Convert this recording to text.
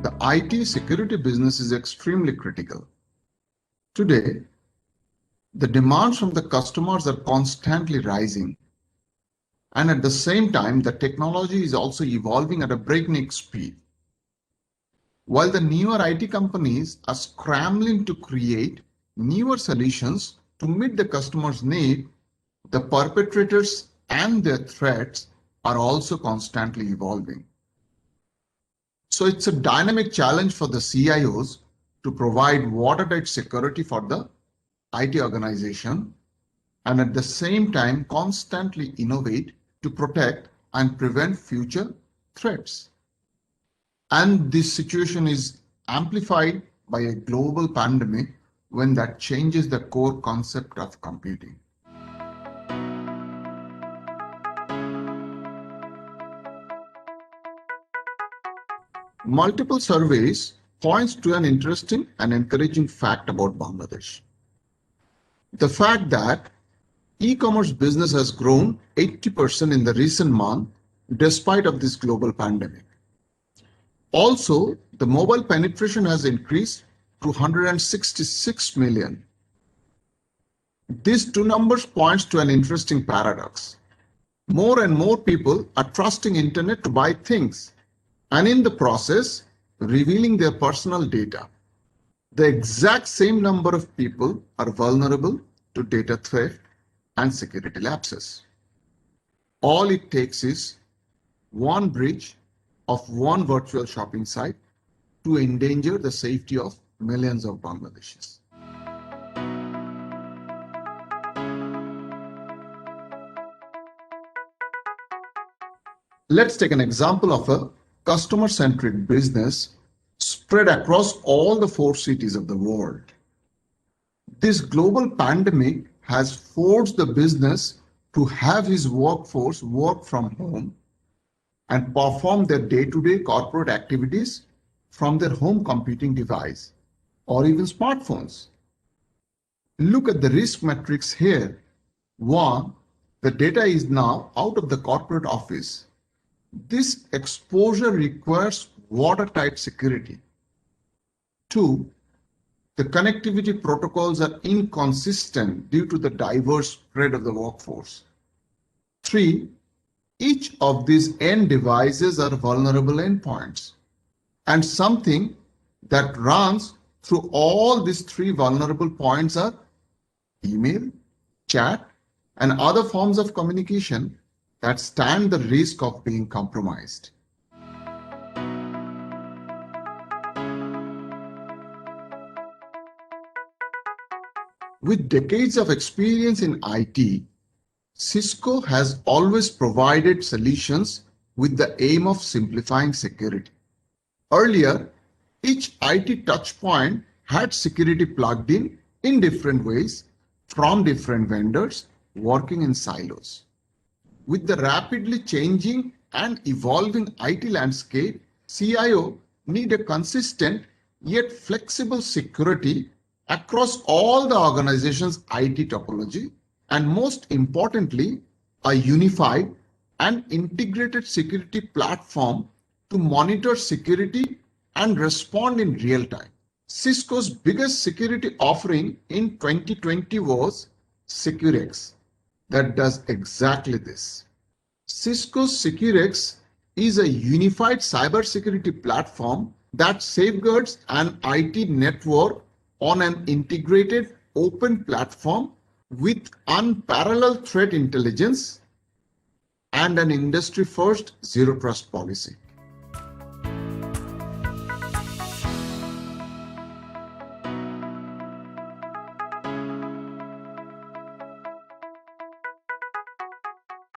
The IT security business is extremely critical. Today, the demands from the customers are constantly rising. And at the same time, the technology is also evolving at a breakneck speed. While the newer IT companies are scrambling to create newer solutions to meet the customer's need, the perpetrators and their threats are also constantly evolving. So it's a dynamic challenge for the CIOs to provide watertight security for the IT organization and at the same time constantly innovate to protect and prevent future threats. And this situation is amplified by a global pandemic when that changes the core concept of computing. Multiple surveys points to an interesting and encouraging fact about Bangladesh. The fact that e-commerce business has grown 80% in the recent month despite of this global pandemic. Also, the mobile penetration has increased to 166 million. These two numbers points to an interesting paradox. More and more people are trusting internet to buy things and in the process revealing their personal data. The exact same number of people are vulnerable to data theft and security lapses. All it takes is one breach of one virtual shopping site to endanger the safety of millions of Bangladeshis. Let's take an example of a customer-centric business spread across all the 4 cities of the world. This global pandemic has forced the business to have his workforce work from home and perform their day-to-day corporate activities from their home computing device or even smartphones. Look at the risk metrics here. 1. The data is now out of the corporate office. This exposure requires watertight security. 2. The connectivity protocols are inconsistent due to the diverse spread of the workforce. 3. Each of these end devices are vulnerable endpoints, and something that runs through all these 3 vulnerable points are email, chat, and other forms of communication that stand the risk of being compromised. With decades of experience in IT, Cisco has always provided solutions with the aim of simplifying security. Earlier, each IT touchpoint had security plugged in different ways from different vendors working in silos. With the rapidly changing and evolving IT landscape, CIO need a consistent yet flexible security across all the organization's IT topology, and most importantly, a unified and integrated security platform to monitor security and respond in real time. Cisco's biggest security offering in 2020 was SecureX, that does exactly this. Cisco's SecureX is a unified cybersecurity platform that safeguards an IT network on an integrated open platform with unparalleled threat intelligence and an industry-first zero trust policy.